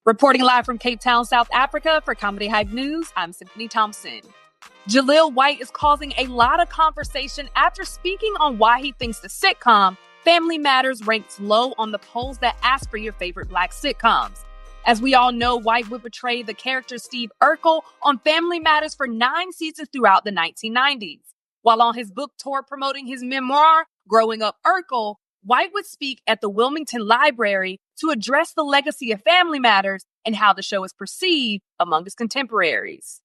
Reporting live from Cape Town, South Africa for Comedy Hype News, I'm Symphony Thompson. Jaleel White is causing a lot of conversation after speaking on why he thinks the sitcom Family Matters ranks low on the polls that ask for your favorite Black sitcoms. As we all know, White would portray the character Steve Urkel on Family Matters for 9 seasons throughout the 1990s. While on his book tour promoting his memoir, Growing Up Urkel, White would speak at the Wilmington Library to address the legacy of Family Matters and how the show is perceived among his contemporaries.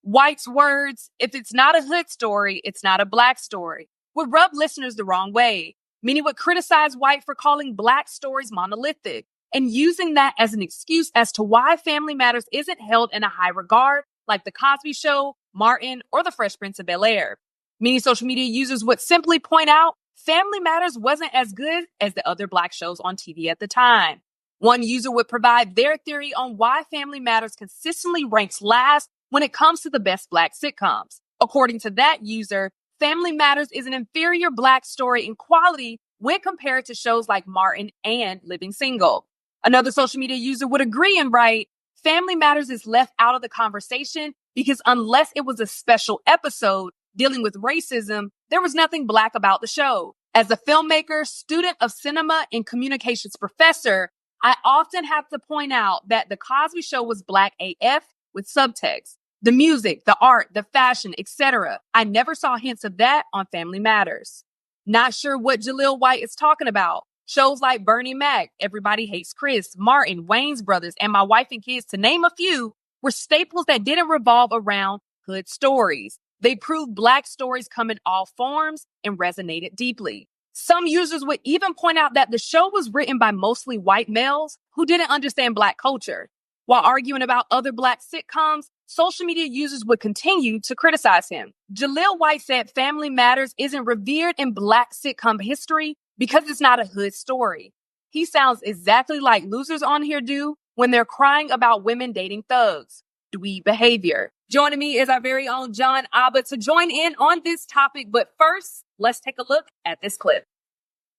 White's words, "If it's not a hood story, it's not a Black story," would rub listeners the wrong way. Many would criticize White for calling Black stories monolithic and using that as an excuse as to why Family Matters isn't held in a high regard like The Cosby Show, Martin, or The Fresh Prince of Bel-Air. Many social media users would simply point out Family Matters wasn't as good as the other Black shows on TV at the time. One user would provide their theory on why Family Matters consistently ranks last when it comes to the best Black sitcoms. According to that user, Family Matters is an inferior Black story in quality when compared to shows like Martin and Living Single. Another social media user would agree and write, Family Matters is left out of the conversation because unless it was a special episode dealing with racism, there was nothing Black about the show. As a filmmaker, student of cinema, and communications professor, I often have to point out that The Cosby Show was Black AF with subtext. The music, the art, the fashion, etc. I never saw hints of that on Family Matters. Not sure what Jaleel White is talking about. Shows like Bernie Mac, Everybody Hates Chris, Martin, Wayne's Brothers, and My Wife and Kids, to name a few, were staples that didn't revolve around hood stories. They proved Black stories come in all forms and resonated deeply. Some users would even point out that the show was written by mostly white males who didn't understand Black culture. While arguing about other Black sitcoms, social media users would continue to criticize him. Jaleel White said Family Matters isn't revered in Black sitcom history because it's not a hood story. He sounds exactly like losers on here do when they're crying about women dating thugs. Dweeb behavior. Joining me is our very own John Abba to join in on this topic. But first, let's take a look at this clip.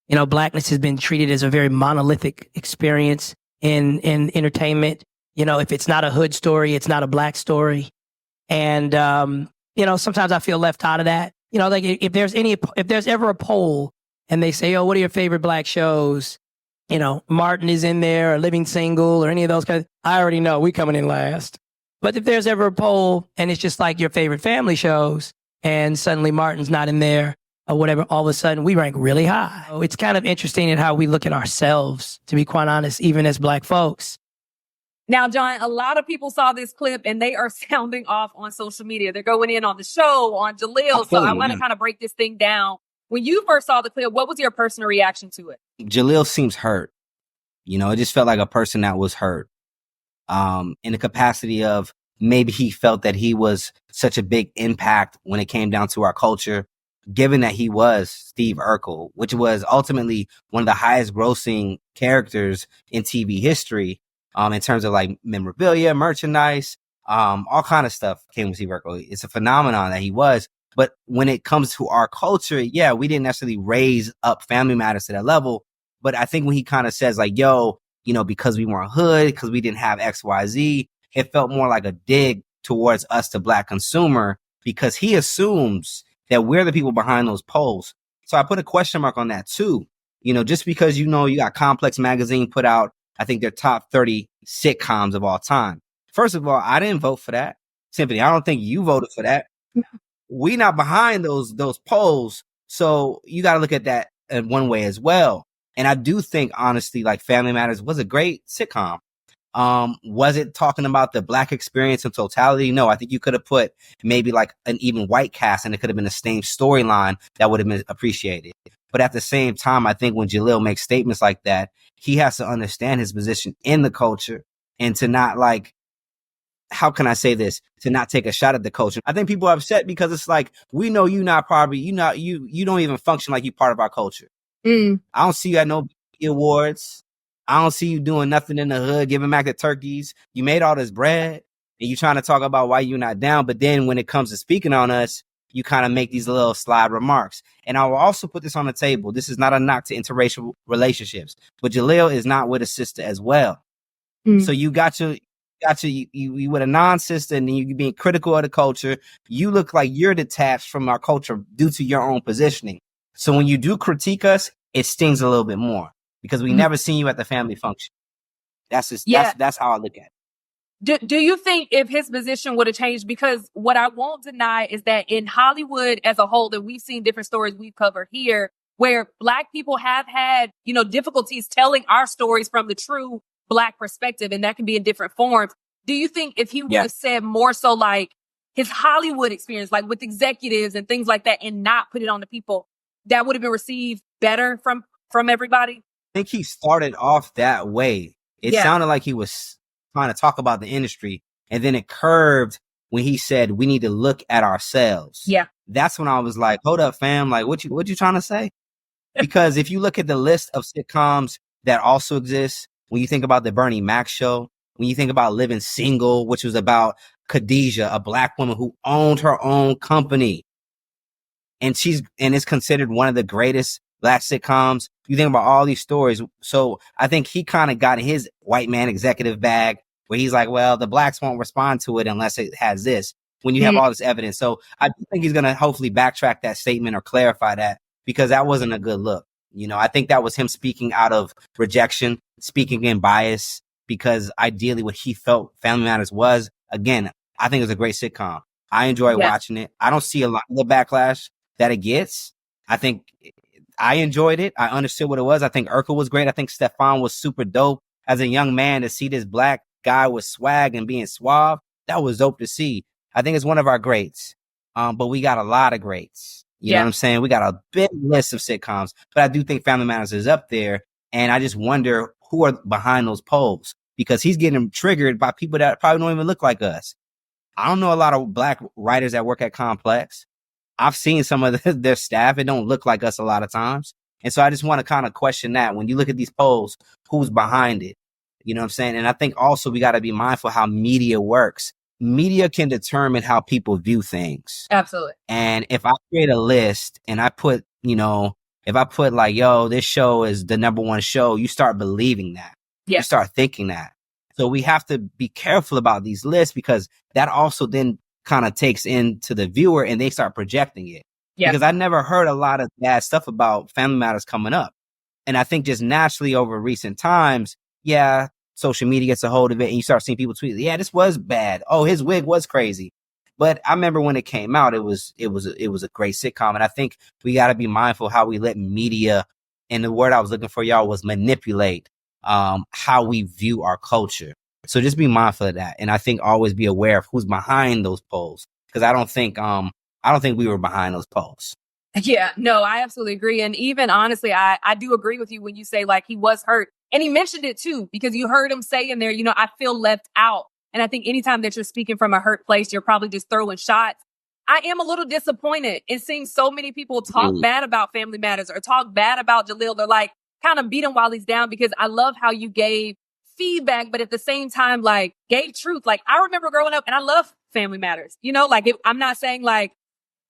You know, Blackness has been treated as a very monolithic experience in entertainment. You know, if it's not a hood story, it's not a Black story. And, you know, sometimes I feel left out of that. You know, like if there's ever a poll and they say, oh, what are your favorite Black shows? You know, Martin is in there, or Living Single, or any of those kinds. I already know we coming in last. But if there's ever a poll and it's just like your favorite family shows and suddenly Martin's not in there or whatever, all of a sudden we rank really high. So it's kind of interesting in how we look at ourselves, to be quite honest, even as Black folks. Now, John, a lot of people saw this clip and they are sounding off on social media. They're going in on the show, on Jaleel. So I want to kind of break this thing down. When you first saw the clip, what was your personal reaction to it? Jaleel seems hurt. You know, it just felt like a person that was hurt. In the capacity of maybe he felt that he was such a big impact when it came down to our culture, given that he was Steve Urkel, which was ultimately one of the highest grossing characters in TV history, in terms of like memorabilia, merchandise, all kind of stuff came with Steve Urkel. It's a phenomenon that he was. But when it comes to our culture, yeah, we didn't necessarily raise up Family Matters to that level. But I think when he kind of says like, yo, you know, because we weren't hood, because we didn't have X, Y, Z, it felt more like a dig towards us, the Black consumer, because he assumes that we're the people behind those polls. So I put a question mark on that too. You know, just because, you know, you got Complex Magazine put out, I think their top 30 sitcoms of all time. First of all, I didn't vote for that. Symphony, I don't think you voted for that. We not behind those polls. So you got to look at that in one way as well. And I do think, honestly, like Family Matters was a great sitcom. Was it talking about the Black experience in totality? No, I think you could have put maybe like an even white cast and it could have been the same storyline that would have been appreciated. But at the same time, I think when Jaleel makes statements like that, he has to understand his position in the culture and to not like, how can I say this? To not take a shot at the culture. I think people are upset because it's like, we know you don't even function like you part of our culture. I don't see you at no awards. I don't see you doing nothing in the hood, giving back the turkeys. You made all this bread and you trying to talk about why you're not down. But then when it comes to speaking on us, you kind of make these little slide remarks. And I will also put this on the table. This is not a knock to interracial relationships, but Jaleel is not with a sister as well. Mm. So you you with a non-sister, and then you being critical of the culture. You look like you're detached from our culture due to your own positioning. So when you do critique us, it stings a little bit more because we never seen you at the family function. That's just that's how I look at it. Do you think if his position would have changed? Because what I won't deny is that in Hollywood as a whole, that we've seen different stories we've covered here where Black people have had, difficulties telling our stories from the true Black perspective, and that can be in different forms. Do you think if he would have said more so like his Hollywood experience, like with executives and things like that, and not put it on the people, that would have been received better from everybody? I think he started off that way. It sounded like he was trying to talk about the industry, and then it curved when he said we need to look at ourselves. Yeah. That's when I was like, hold up, fam. Like, what you trying to say? Because if you look at the list of sitcoms that also exist, when you think about the Bernie Mac show, when you think about Living Single, which was about Khadijah, a Black woman who owned her own company, and it's considered one of the greatest Black sitcoms. You think about all these stories. So I think he kind of got his white man executive bag where he's like, well, the Blacks won't respond to it unless it has this, when you have all this evidence. So I think he's going to hopefully backtrack that statement or clarify that, because that wasn't a good look. I think that was him speaking out of rejection, speaking in bias, because ideally what he felt Family Matters was, again, I think it was a great sitcom. I enjoy watching it. I don't see a lot of the backlash that it gets. I think I enjoyed it. I understood what it was. I think Urkel was great. I think Stefan was super dope. As a young man, to see this Black guy with swag and being suave, that was dope to see. I think it's one of our greats. But we got a lot of greats. You know what I'm saying? We got a big list of sitcoms, but I do think Family Matters is up there. And I just wonder who are behind those polls, because he's getting triggered by people that probably don't even look like us. I don't know a lot of Black writers that work at Complex. I've seen some of their staff. It don't look like us a lot of times. And so I just want to kind of question that. When you look at these polls, who's behind it? You know what I'm saying? And I think also we got to be mindful how media works. Media can determine how people view things. Absolutely. And if I create a list and I put, if I put like, yo, this show is the number one show, you start believing that. You start thinking that. So we have to be careful about these lists, because that also then kind of takes into the viewer and they start projecting it. Because I never heard a lot of bad stuff about Family Matters coming up. And I think just naturally over recent times, social media gets a hold of it and you start seeing people tweet, this was bad. Oh, his wig was crazy. But I remember when it came out, it was a great sitcom. And I think we got to be mindful how we let media, and the word I was looking for, y'all, was manipulate how we view our culture. So just be mindful of that. And I think always be aware of who's behind those polls, because I don't think we were behind those polls. Yeah, no, I absolutely agree. And even honestly, I do agree with you when you say like he was hurt. And he mentioned it too, because you heard him say in there, I feel left out. And I think anytime that you're speaking from a hurt place, you're probably just throwing shots. I am a little disappointed in seeing so many people talk bad about Family Matters or talk bad about Jaleel. They're like kind of beat him while he's down, because I love how you gave feedback, but at the same time, like gave truth. Like I remember growing up and I love Family Matters, I'm not saying like,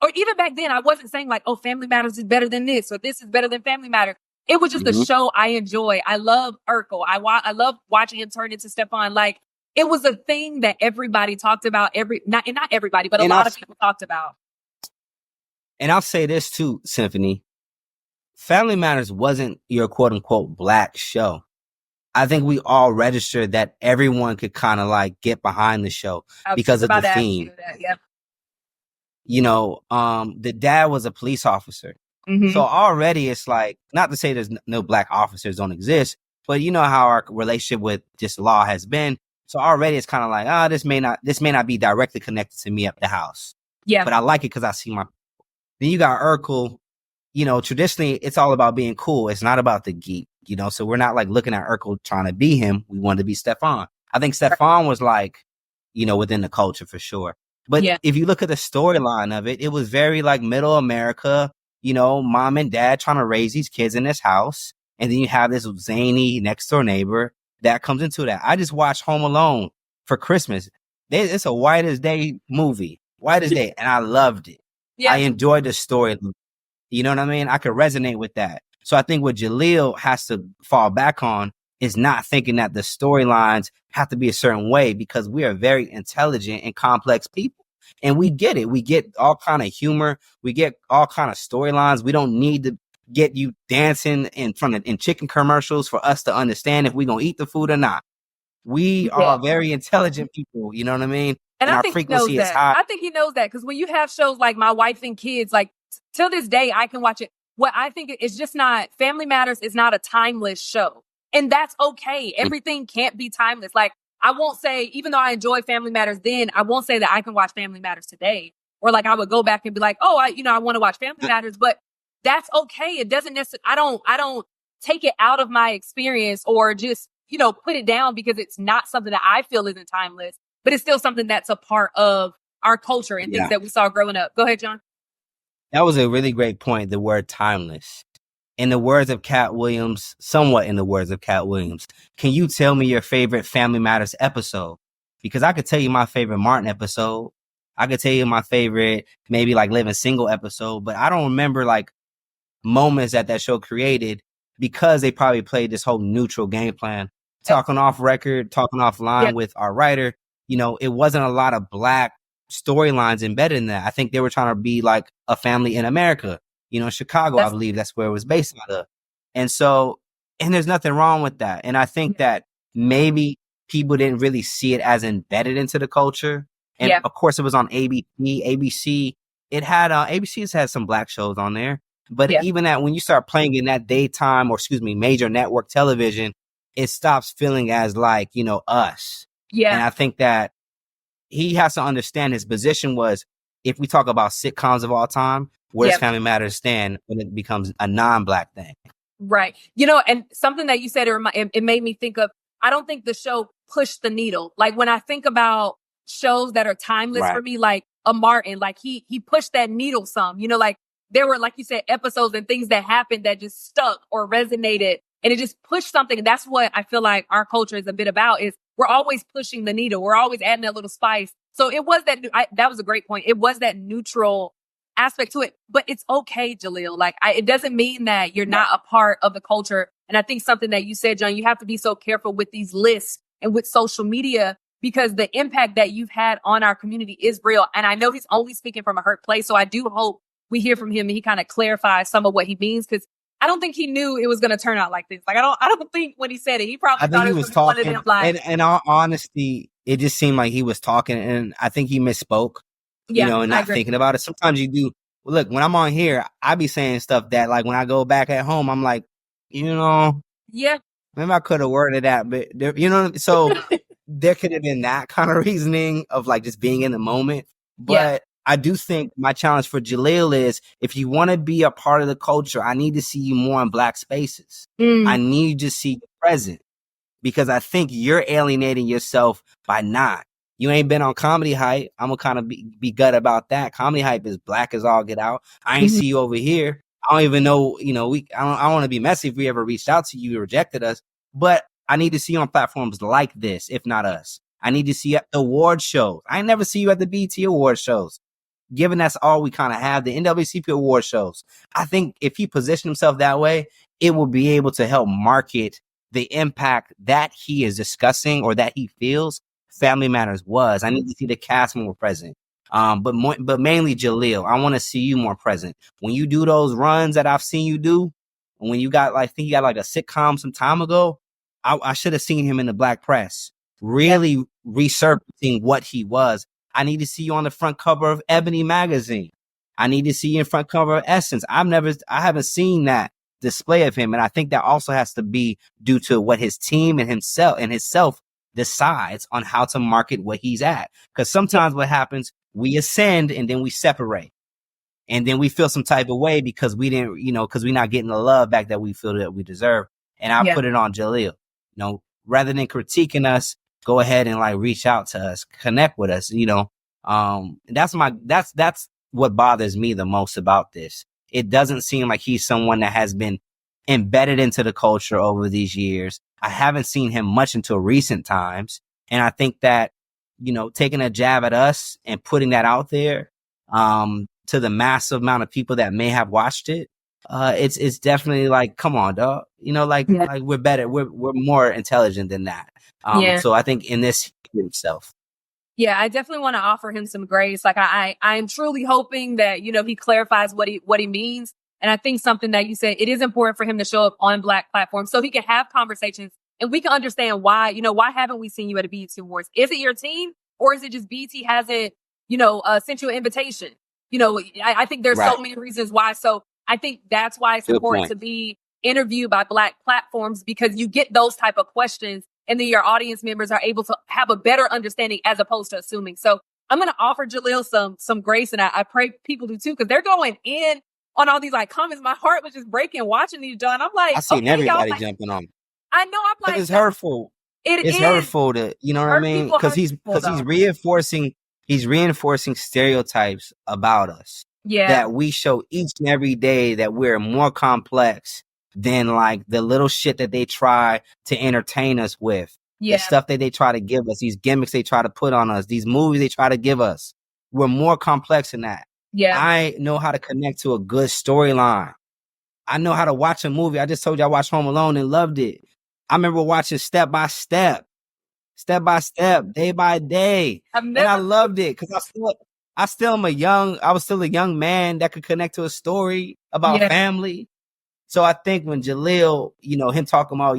or even back then, I wasn't saying like, oh, Family Matters is better than this, or this is better than Family Matters. It was just a show I enjoy. I love Urkel. I love watching him turn into Stefan. Like it was a thing that everybody talked about. Not everybody, but a lot of people talked about. And I'll say this too, Symphony. Family Matters wasn't your quote unquote Black show. I think we all registered that everyone could kind of like get behind the show because of the theme. The dad was a police officer. So already it's like, not to say there's no Black officers don't exist, but you know how our relationship with this law has been. So already it's kind of like, this may not be directly connected to me at the house. Yeah. But I like it because I see my. Then you got Urkel. Traditionally it's all about being cool. It's not about the geek. So we're not like looking at Urkel trying to be him. We wanted to be Stefan. I think Stefan was like, within the culture for sure. But if you look at the storyline of it, it was very like middle America, mom and dad trying to raise these kids in this house. And then you have this zany next door neighbor that comes into that. I just watched Home Alone for Christmas. It's a white as day movie, white as day. And I loved it. Yeah. I enjoyed the story. You know what I mean? I could resonate with that. So I think what Jaleel has to fall back on is not thinking that the storylines have to be a certain way, because we are very intelligent and complex people. And we get it. We get all kind of humor. We get all kind of storylines. We don't need to get you dancing in front of in chicken commercials for us to understand if we're going to eat the food or not. We are very intelligent people. You know what I mean? And I our think frequency he knows is that. high. I think he knows that, because when you have shows like My Wife and Kids, like till this day, I can watch it. What I think is just not, Family Matters is not a timeless show. And that's okay. Everything can't be timeless. Like, I won't say, even though I enjoy Family Matters then, I won't say that I can watch Family Matters today. Or like I would go back and be like, oh, I want to watch Family Matters, but that's okay. It doesn't necessarily, I don't take it out of my experience or just, put it down because it's not something that I feel isn't timeless, but it's still something that's a part of our culture and things that we saw growing up. Go ahead, John. That was a really great point. The word timeless. In the words of Cat Williams, somewhat in the words of Cat Williams, can you tell me your favorite Family Matters episode? Because I could tell you my favorite Martin episode. I could tell you my favorite, maybe like Living Single episode, but I don't remember like moments that show created, because they probably played this whole neutral game plan. Talking off record, talking offline with our writer, it wasn't a lot of black storylines embedded in that. I think they were trying to be like a family in America, Chicago, I believe that's where it was based out of. And so, and there's nothing wrong with that. And I think that maybe people didn't really see it as embedded into the culture. And of course it was on ABC. It had, ABC's had some black shows on there, but even that, when you start playing in that daytime, or major network television, it stops feeling as like, us. Yeah. And I think that he has to understand his position was, if we talk about sitcoms of all time, where does Family Matters stand when it becomes a non-black thing? Right. And something that you said, it made me think of, I don't think the show pushed the needle. Like when I think about shows that are timeless for me, like a Martin, like he pushed that needle some, like there were, like you said, episodes and things that happened that just stuck or resonated, and it just pushed something. And that's what I feel like our culture is a bit about, is we're always pushing the needle. We're always adding that little spice. So it was that was a great point. It was that neutral aspect to it, but it's okay, Jaleel. Like it doesn't mean that you're not a part of the culture. And I think something that you said, John, you have to be so careful with these lists and with social media, because the impact that you've had on our community is real. And I know he's only speaking from a hurt place. So I do hope we hear from him and he kind of clarifies some of what he means, because I don't think he knew it was going to turn out like this. Like I don't think when he said it, he probably thought it was talking. One of them, like, and in all honesty, it just seemed like he was talking, and I think he misspoke. And not thinking about it. Sometimes you do. Look, when I'm on here, I be saying stuff that, like, when I go back at home, I'm like, maybe I could have worded that, but so there could have been that kind of reasoning of like just being in the moment. But I do think my challenge for Jaleel is, if you want to be a part of the culture, I need to see you more in black spaces. I need to see you present, because I think you're alienating yourself by not. You ain't been on Comedy Hype. I'm gonna kind of be gut about that. Comedy Hype is black as all get out. I ain't see you over here. I don't even know, I don't want to be messy if we ever reached out to you, you rejected us, but I need to see you on platforms like this, if not us. I need to see you at the award shows. I ain't never see you at the BT award shows. Given that's all we kind of have, the NAACP award shows. I think if he positioned himself that way, it will be able to help market the impact that he is discussing, or that he feels Family Matters was. I need to see the cast more present. But mainly Jaleel, I want to see you more present. When you do those runs that I've seen you do, when you got like, I think you got like a sitcom some time ago, I should have seen him in the black press, really resurfacing what he was. I need to see you on the front cover of Ebony magazine. I need to see you in front cover of Essence. I haven't seen that display of him. And I think that also has to be due to what his team and himself decides on how to market what he's at. Because sometimes what happens, we ascend and then we separate. And then we feel some type of way because we didn't, because we're not getting the love back that we feel that we deserve. And I put it on Jaleel. Rather than critiquing us, go ahead and like reach out to us, connect with us, that's what bothers me the most about this. It doesn't seem like he's someone that has been embedded into the culture over these years. I haven't seen him much until recent times. And I think that, taking a jab at us and putting that out there, to the massive amount of people that may have watched it, it's definitely like, come on, dog. You know, like we're better. We're more intelligent than that. So I think in this himself. Yeah, I definitely want to offer him some grace. Like I'm truly hoping that, he clarifies what he means. And I think something that you said, it is important for him to show up on Black platforms so he can have conversations and we can understand why, why haven't we seen you at a BET Awards? Is it your team or is it just BET hasn't, sent you an invitation? I think there's so many reasons why. So I think that's why it's important to be interviewed by Black platforms, because you get those type of questions and then your audience members are able to have a better understanding as opposed to assuming. So I'm going to offer Jaleel some grace, and I pray people do too, because they're going in on all these like comments. My heart was just breaking watching these, John. I'm like, I seen everybody jumping on. I know. I'm like, it's hurtful. It's hurtful to, you know what I mean? Because he's reinforcing stereotypes about us. Yeah. That we show each and every day that we're more complex than like the little shit that they try to entertain us with. The stuff that they try to give us, these gimmicks they try to put on us, these movies they try to give us. We're more complex than that. Yeah. I know how to connect to a good storyline. I know how to watch a movie. I just told you I watched Home Alone and loved it. I remember watching Step by Step, Day by Day. And I loved it because I was still a young man that could connect to a story about family. So I think when Jaleel, him talking about,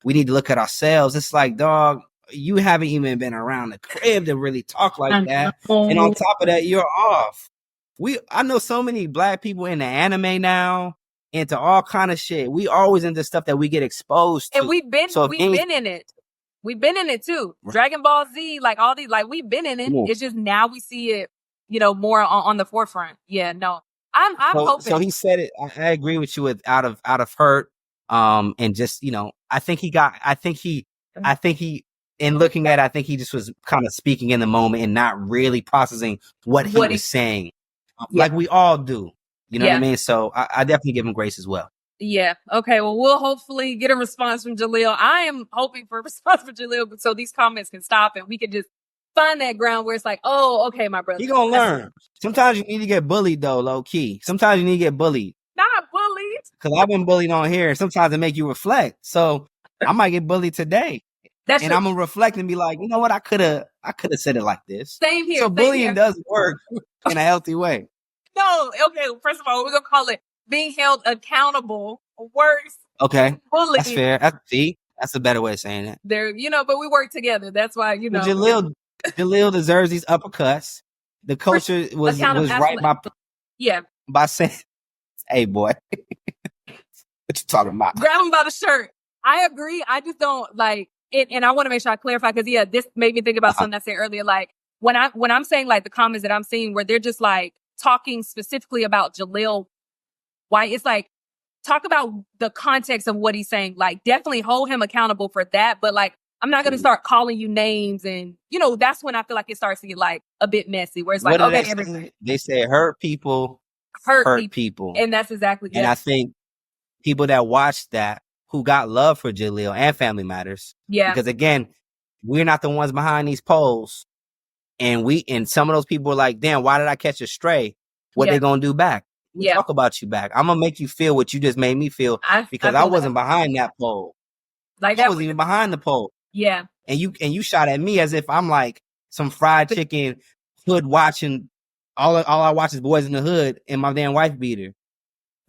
we need to look at ourselves. It's like, dog, you haven't even been around the crib to really talk like that. And on top of that, you're off. I know so many Black people into anime now, into all kind of shit. We always into stuff that we get exposed to. And we've been in it. We've been in it too. Dragon Ball Z, like all these, like we've been in it. It's just now we see it, more on the forefront. Yeah, no. I'm hoping. So he said it. I agree with you with out of hurt. And just, I think he in looking at it, I think he just was kind of speaking in the moment and not really processing what he was saying. Like we all do. You know what I mean? So I definitely give him grace as well. Yeah. Okay. Well, we'll hopefully get a response from Jaleel. I am hoping for a response from Jaleel so these comments can stop and we can just find that ground where it's like, oh, okay, my brother. He gonna learn. Sometimes you need to get bullied though, low key. Sometimes you need to get bullied. Not bullied. Because I've been bullied on here. Sometimes it make you reflect. So I might get bullied today. I'm gonna reflect and be like, you know what? I could have said it like this. Same here. So bullying does work in a healthy way. No, okay. First of all, we're gonna call it being held accountable. Worse. Okay. Bullying. That's fair. That's a better way of saying it. There, but we work together. That's why, Jaleel deserves these uppercuts. The culture was right by saying, hey boy, what you talking about? Grab him by the shirt. I agree. I just don't like it. And I want to make sure I clarify because this made me think about something I said earlier. Like when I'm saying like the comments that I'm seeing where they're just like talking specifically about Jaleel White, it's like, talk about the context of what he's saying. Like definitely hold him accountable for that. But like, I'm not going to start calling you names. And, that's when I feel like it starts to get like a bit messy where it's like, okay, they say hurt people, hurt people. And that's exactly. And I think people that watch that who got love for Jaleel and Family Matters. Yeah. Because again, we're not the ones behind these polls. And some of those people are like, damn, why did I catch a stray? What they going to do back? We'll talk about you back. I'm going to make you feel what you just made me feel because I wasn't behind that poll. Like I wasn't even behind the poll. Yeah. And you shot at me as if I'm like some fried chicken hood watching. All I watch is Boys in the Hood and my damn wife beater.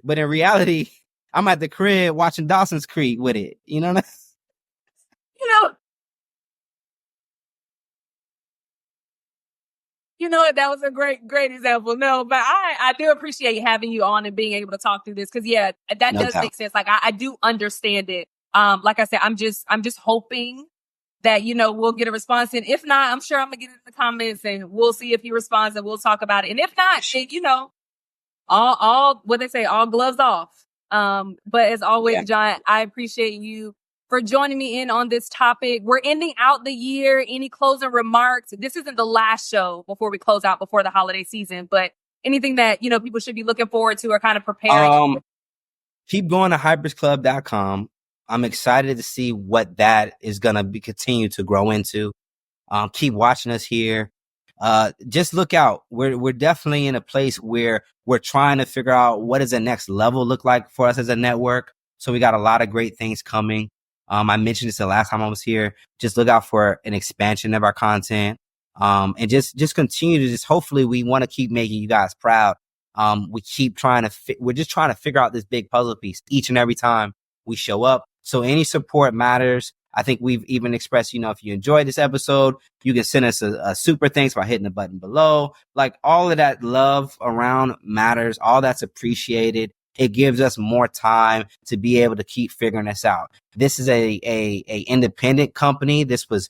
But in reality, I'm at the crib watching Dawson's Creek with it. You know what I mean? That was a great example. No, but I do appreciate having you on and being able to talk through this. Cause that does make sense. Like I do understand it. Like I said, I'm just hoping that, we'll get a response. And if not, I'm sure I'm gonna get it in the comments and we'll see if he responds and we'll talk about it. And if not, shit, all what they say, all gloves off. But as always, John, I appreciate you for joining me in on this topic. We're ending out the year. Any closing remarks? This isn't the last show before we close out before the holiday season, but anything that, people should be looking forward to or kind of preparing? Keep going to hypersclub.com. I'm excited to see what that is going to continue to grow into. Keep watching us here. just look out. We're definitely in a place where we're trying to figure out what does the next level look like for us as a network. So we got a lot of great things coming. I mentioned this the last time I was here. Just look out for an expansion of our content. And just continue to hopefully we want to keep making you guys proud. We keep trying to, we're just trying to figure out this big puzzle piece each and every time we show up. So any support matters. I think we've even expressed, if you enjoyed this episode, you can send us a super thanks by hitting the button below. Like all of that love around matters. All that's appreciated. It gives us more time to be able to keep figuring this out. This is a independent company. This was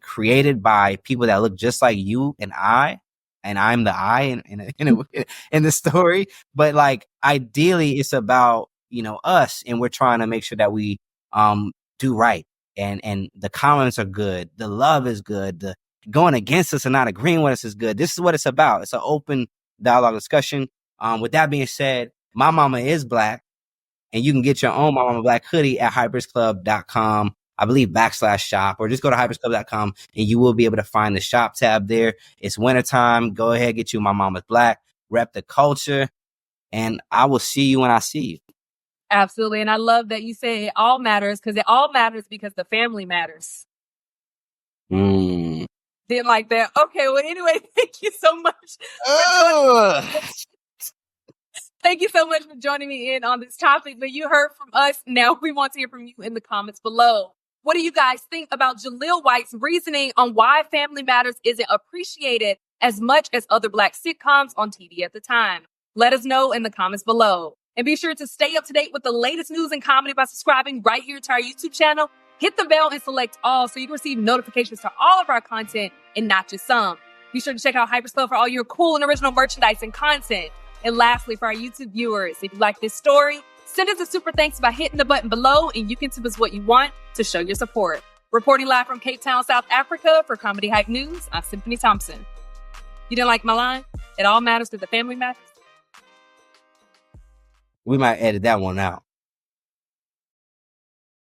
created by people that look just like you and I'm the I in the story. But like ideally, it's about us, and we're trying to make sure that we do right. And the comments are good. The love is good. The going against us and not agreeing with us is good. This is what it's about. It's an open dialogue discussion. With that being said, my mama is black, and you can get your own My Mama Black hoodie at hypersclub.com. I believe /shop, or just go to hypersclub.com and you will be able to find the shop tab there. It's wintertime. Go ahead, get you My Mama's Black, rep the culture, and I will see you when I see you. Absolutely. And I love that you say it all matters, because it all matters because the family matters. Didn't like that. Okay. Well, anyway, thank you so much. Thank you so much for joining me in on this topic. But you heard from us. Now we want to hear from you in the comments below. What do you guys think about Jaleel White's reasoning on why Family Matters isn't appreciated as much as other Black sitcoms on TV at the time? Let us know in the comments below. And be sure to stay up to date with the latest news and comedy by subscribing right here to our YouTube channel. Hit the bell and select all so you can receive notifications to all of our content and not just some. Be sure to check out Hypersclub for all your cool and original merchandise and content. And lastly, for our YouTube viewers, if you like this story, send us a super thanks by hitting the button below, and you can tip us what you want to show your support. Reporting live from Cape Town, South Africa for Comedy Hype News, I'm Symphony Thompson. You didn't like my line? It all matters because the family matters. We might edit that one out.